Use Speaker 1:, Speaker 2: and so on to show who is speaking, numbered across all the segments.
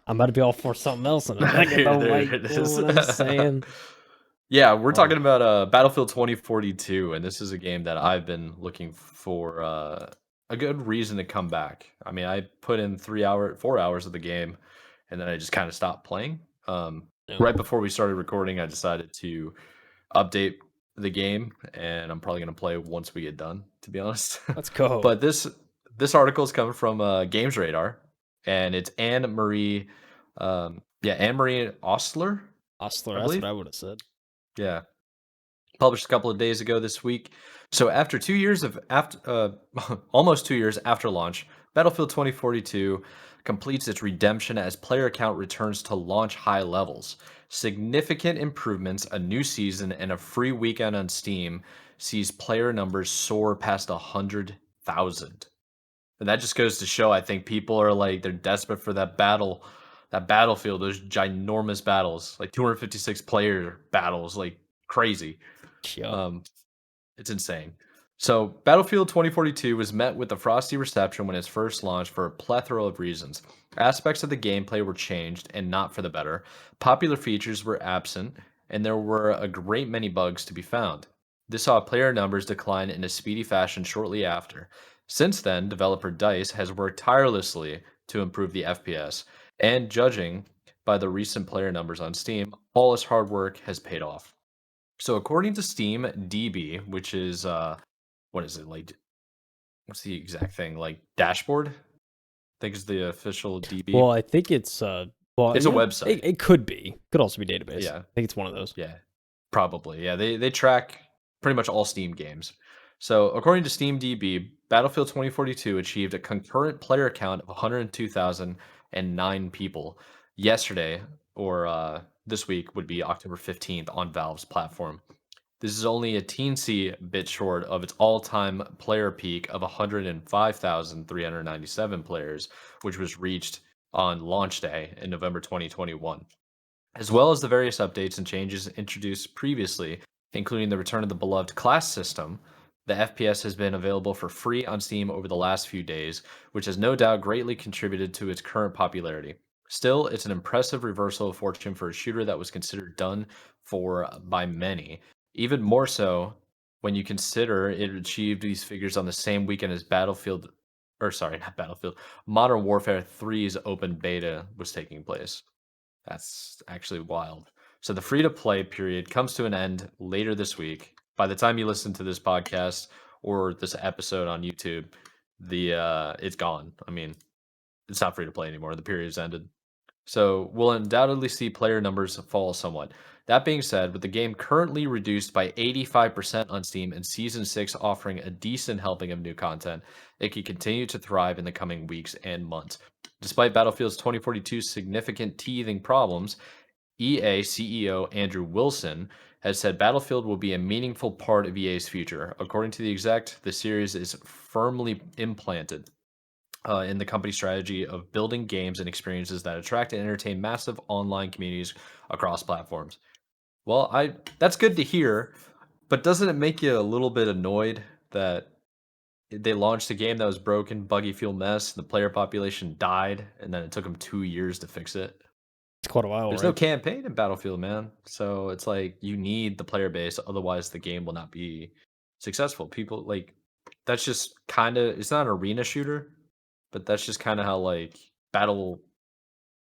Speaker 1: I'm about to be all for something else in a second,
Speaker 2: Here,
Speaker 1: though,
Speaker 2: there
Speaker 1: Mike.
Speaker 2: it
Speaker 1: You know
Speaker 2: is.
Speaker 1: what I'm saying?
Speaker 2: Yeah, we're
Speaker 1: Oh,
Speaker 2: talking about Battlefield 2042, and this is a game that I've been looking for a good reason to come back. I mean, I put in 4 hours of the game, and then I just kind of stopped playing.
Speaker 1: yeah.
Speaker 2: Right before we started recording, I decided to update the game, and I'm probably gonna play once we get done, to be honest.
Speaker 1: Let's go.
Speaker 2: But this article is coming from Games Radar, and it's Anne Marie Ostler,
Speaker 1: Hostler,
Speaker 2: I
Speaker 1: that's what
Speaker 2: believe.
Speaker 1: I would have said.
Speaker 2: Yeah, published a couple of days ago this week. So after 2 years of after almost 2 years after launch, Battlefield 2042 completes its redemption as player count returns to launch high levels. Significant improvements, a new season, and a free weekend on Steam sees player numbers soar past 100,000. And that just goes to show, I think people are like they're desperate for that battlefield, those ginormous battles, like 256 player battles, like crazy.
Speaker 1: Yep.
Speaker 2: Um, it's insane. So, Battlefield 2042 was met with a frosty reception when it's first launched for a plethora of reasons. Aspects of the gameplay were changed, and not for the better. Popular features were absent, and there were a great many bugs to be found. This saw player numbers decline in a speedy fashion shortly after. Since then, developer DICE has worked tirelessly to improve the FPS, and judging by the recent player numbers on Steam, all this hard work has paid off. So according to Steam DB, which is what is it like? What's the exact thing? Like dashboard? I think is the official DB.
Speaker 1: Well, I think it's
Speaker 2: It's a
Speaker 1: yeah,
Speaker 2: website.
Speaker 1: it could be. Could also be database.
Speaker 2: Yeah,
Speaker 1: I think it's one of those.
Speaker 2: yeah, probably. Yeah, they track pretty much all Steam games. So according to Steam DB, Battlefield 2042 achieved a concurrent player count of 102,009 people yesterday, or this week would be October 15th on Valve's platform. This is only a teensy bit short of its all-time player peak of 105,397 players, which was reached on launch day in November 2021. As well as the various updates and changes introduced previously, including the return of the beloved class system, the FPS has been available for free on Steam over the last few days, which has no doubt greatly contributed to its current popularity. Still, it's an impressive reversal of fortune for a shooter that was considered done for by many. Even more so when you consider it achieved these figures on the same weekend as not Battlefield, Modern Warfare 3's open beta was taking place. That's actually wild. So the free to play period comes to an end later this week. By the time you listen to this podcast or this episode on YouTube, the it's gone. I mean, it's not free to play anymore. The period's ended. So we'll undoubtedly see player numbers fall somewhat. That being said, with the game currently reduced by 85% on Steam and Season 6 offering a decent helping of new content, it could continue to thrive in the coming weeks and months. Despite Battlefield's 2042's significant teething problems, EA CEO Andrew Wilson has said Battlefield will be a meaningful part of EA's future. According to the exec, the series is firmly implanted in the company's strategy of building games and experiences that attract and entertain massive online communities across platforms. Well, I that's good to hear, but doesn't it make you a little bit annoyed that they launched a game that was broken, buggy fuel mess, the player population died, and then it took them 2 years to fix it?
Speaker 1: It's quite a while,
Speaker 2: There's no
Speaker 1: right?
Speaker 2: campaign in Battlefield, man. So it's like you need the player base, otherwise the game will not be successful. People like that's just kind of it's not an arena shooter, but that's just kind of how like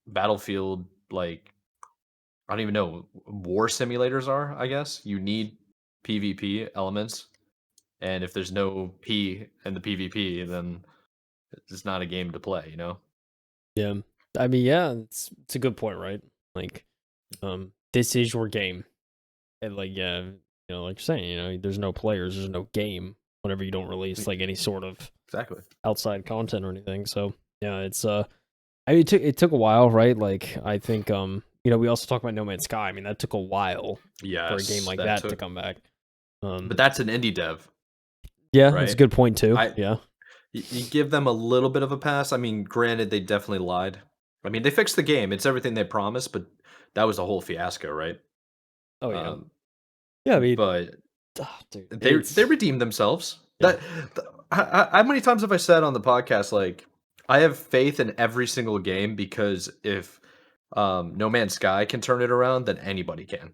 Speaker 2: Battlefield like I don't even know war simulators are, I guess. You need PvP elements, and if there's no P in the PvP, then it's not a game to play, you know?
Speaker 1: Yeah. I mean, yeah, it's a good point, right? Like, this is your game. And like, yeah, like you're saying, there's no players, there's no game whenever you don't release like any sort of
Speaker 2: Exactly.
Speaker 1: outside content or anything. So yeah, it's I mean, it took a while, right? Like I think we also talk about No Man's Sky. I mean, that took a while for a game
Speaker 2: Yes,
Speaker 1: like
Speaker 2: that
Speaker 1: that to
Speaker 2: took
Speaker 1: come back.
Speaker 2: but that's an indie dev,
Speaker 1: Yeah, that's a
Speaker 2: right?
Speaker 1: good point too.
Speaker 2: I
Speaker 1: Yeah.
Speaker 2: you give them a little bit of a pass. I mean, granted, they definitely lied. I mean, they fixed the game. It's everything they promised, but that was a whole fiasco, right?
Speaker 1: Oh yeah.
Speaker 2: Um,
Speaker 1: Yeah, I mean,
Speaker 2: but
Speaker 1: dude,
Speaker 2: they
Speaker 1: it's
Speaker 2: redeemed themselves.
Speaker 1: yeah.
Speaker 2: How many times have I said on the podcast like I have faith in every single game because if No Man's Sky can turn it around, then anybody can.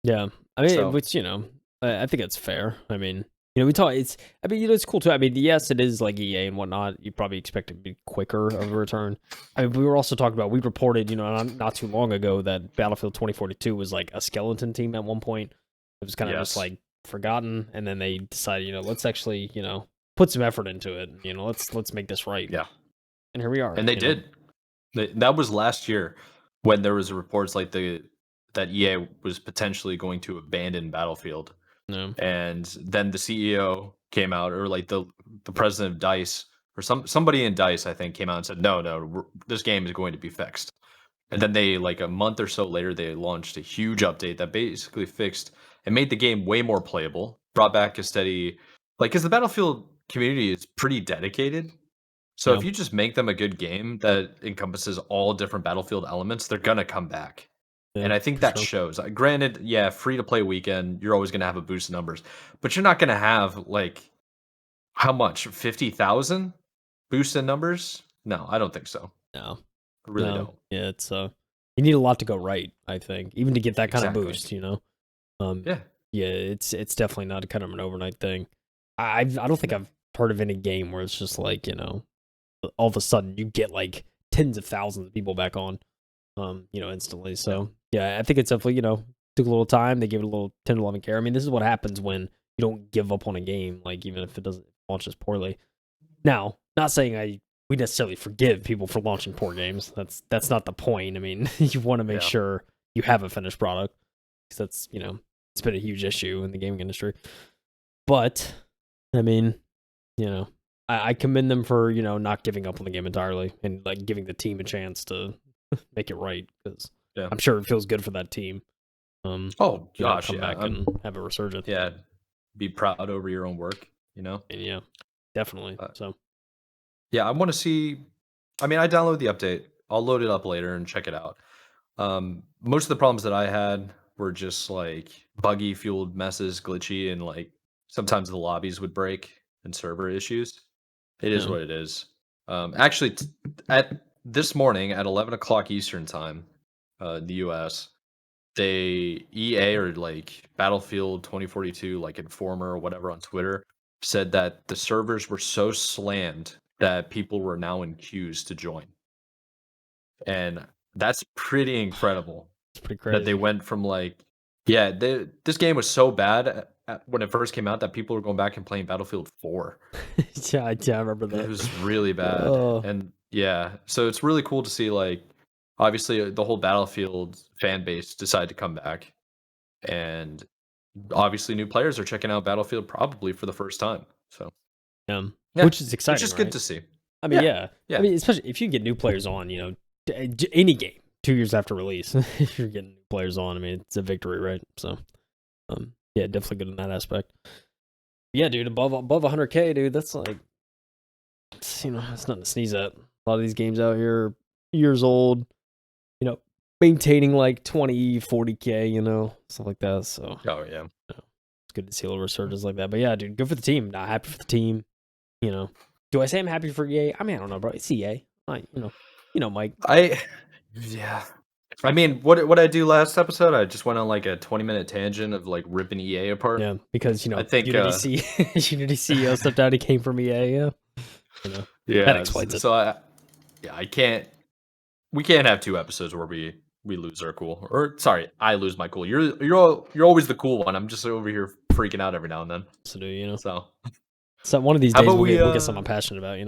Speaker 1: Yeah, I mean,
Speaker 2: So
Speaker 1: which I think it's fair. I mean, we talk. It's I mean, it's cool too. I mean, yes, it is like EA and whatnot. You probably expect it to be quicker of a return. I mean, we were also talking about. We reported, not too long ago that Battlefield 2042 was like a skeleton team at one point. It was kind of just
Speaker 2: yes,
Speaker 1: like forgotten, and then they decided, let's actually, put some effort into it. Let's make this right.
Speaker 2: yeah,
Speaker 1: And here we are.
Speaker 2: and they did. That was last year when there was reports like that EA was potentially going to abandon Battlefield,
Speaker 1: No.
Speaker 2: and then the CEO came out, or like the president of Dice, or somebody in Dice, I think, came out and said, no, this game is going to be fixed. And then they, like a month or so later, they launched a huge update that basically fixed and made the game way more playable, brought back a steady, like, because the Battlefield community is pretty dedicated. So
Speaker 1: Yeah.
Speaker 2: if you just make them a good game that encompasses all different Battlefield elements, they're gonna come back.
Speaker 1: Yeah.
Speaker 2: And I think
Speaker 1: For
Speaker 2: that
Speaker 1: sure.
Speaker 2: shows. Granted, yeah, free to play weekend, you're always gonna have a boost in numbers, but you're not gonna have like how much 50,000 boost in numbers? No, I don't think so.
Speaker 1: No.
Speaker 2: I really
Speaker 1: No.
Speaker 2: don't.
Speaker 1: Yeah. It's you need a lot to go right. I think even to get that kind of
Speaker 2: Exactly.
Speaker 1: boost. Um.
Speaker 2: Yeah.
Speaker 1: Yeah. It's definitely not kind of an overnight thing. I don't think
Speaker 2: No.
Speaker 1: I've heard of any game where it's just like all of a sudden you get like tens of thousands of people back on, instantly. So yeah, I think it's definitely took a little time. They gave it a little 10 to 11 care. I mean, this is what happens when you don't give up on a game, like even if it doesn't launch as poorly. Now, not saying we necessarily forgive people for launching poor games. That's not the point. I mean, you want to make
Speaker 2: Yeah.
Speaker 1: sure you have a finished product because that's it's been a huge issue in the gaming industry. But I mean, I commend them for not giving up on the game entirely and like giving the team a chance to make it right because
Speaker 2: Yeah.
Speaker 1: I'm sure it feels good for that team.
Speaker 2: Oh gosh,
Speaker 1: come
Speaker 2: yeah.
Speaker 1: back and have a resurgence.
Speaker 2: Yeah. Be proud over your own work,
Speaker 1: And yeah, definitely.
Speaker 2: Uh,
Speaker 1: So
Speaker 2: yeah, I want to see. I mean, I downloaded the update. I'll load it up later and check it out. Most of the problems that I had were just like buggy fueled messes, glitchy, and like sometimes the lobbies would break and server issues. It is
Speaker 1: yeah,
Speaker 2: what it is. Actually, at this morning at 11 o'clock Eastern time, the U.S., they EA or like Battlefield 2042, like Informer or whatever on Twitter, said that the servers were so slammed that people were now in queues to join, and that's pretty incredible.
Speaker 1: it's pretty
Speaker 2: That they
Speaker 1: crazy.
Speaker 2: went from like, yeah, this game was so bad when it first came out that people were going back and playing Battlefield 4.
Speaker 1: Yeah, I remember
Speaker 2: It
Speaker 1: that.
Speaker 2: was really bad,
Speaker 1: Oh,
Speaker 2: and yeah, so it's really cool to see like, obviously the whole Battlefield fan base decide to come back, and obviously new players are checking out Battlefield probably for the first time. So
Speaker 1: yeah,
Speaker 2: yeah,
Speaker 1: which is
Speaker 2: which
Speaker 1: exciting,
Speaker 2: is good
Speaker 1: right?
Speaker 2: to see.
Speaker 1: I mean,
Speaker 2: Yeah,
Speaker 1: yeah. I
Speaker 2: yeah,
Speaker 1: mean, especially if you get new players on, any game 2 years after release, if you're getting new players on, I mean, it's a victory, right? So, yeah, definitely good in that aspect. Yeah, dude, above 100K, dude, that's like, that's nothing to sneeze at. A lot of these games out here are years old, you know, maintaining like 20, 40K, stuff like that. So,
Speaker 2: oh yeah.
Speaker 1: it's good to see a little resurgence like that. But yeah, dude, good for the team. Not happy for the team. Do I say I'm happy for EA? I mean, I don't know, bro. It's EA. Mike.
Speaker 2: I yeah. I mean, what I do last episode? I just went on like a 20-minute tangent of like ripping EA apart.
Speaker 1: Yeah, because
Speaker 2: I think
Speaker 1: Unity Unity CEO stepped out. He came from EA. Yeah, that
Speaker 2: yeah.
Speaker 1: explains it.
Speaker 2: So I can't. We can't have two episodes where we lose our cool. Or sorry, I lose my cool. You're always the cool one. I'm just over here freaking out every now and then.
Speaker 1: So
Speaker 2: So
Speaker 1: so one of these
Speaker 2: how
Speaker 1: days
Speaker 2: about
Speaker 1: we'll
Speaker 2: we
Speaker 1: get something I'm passionate about.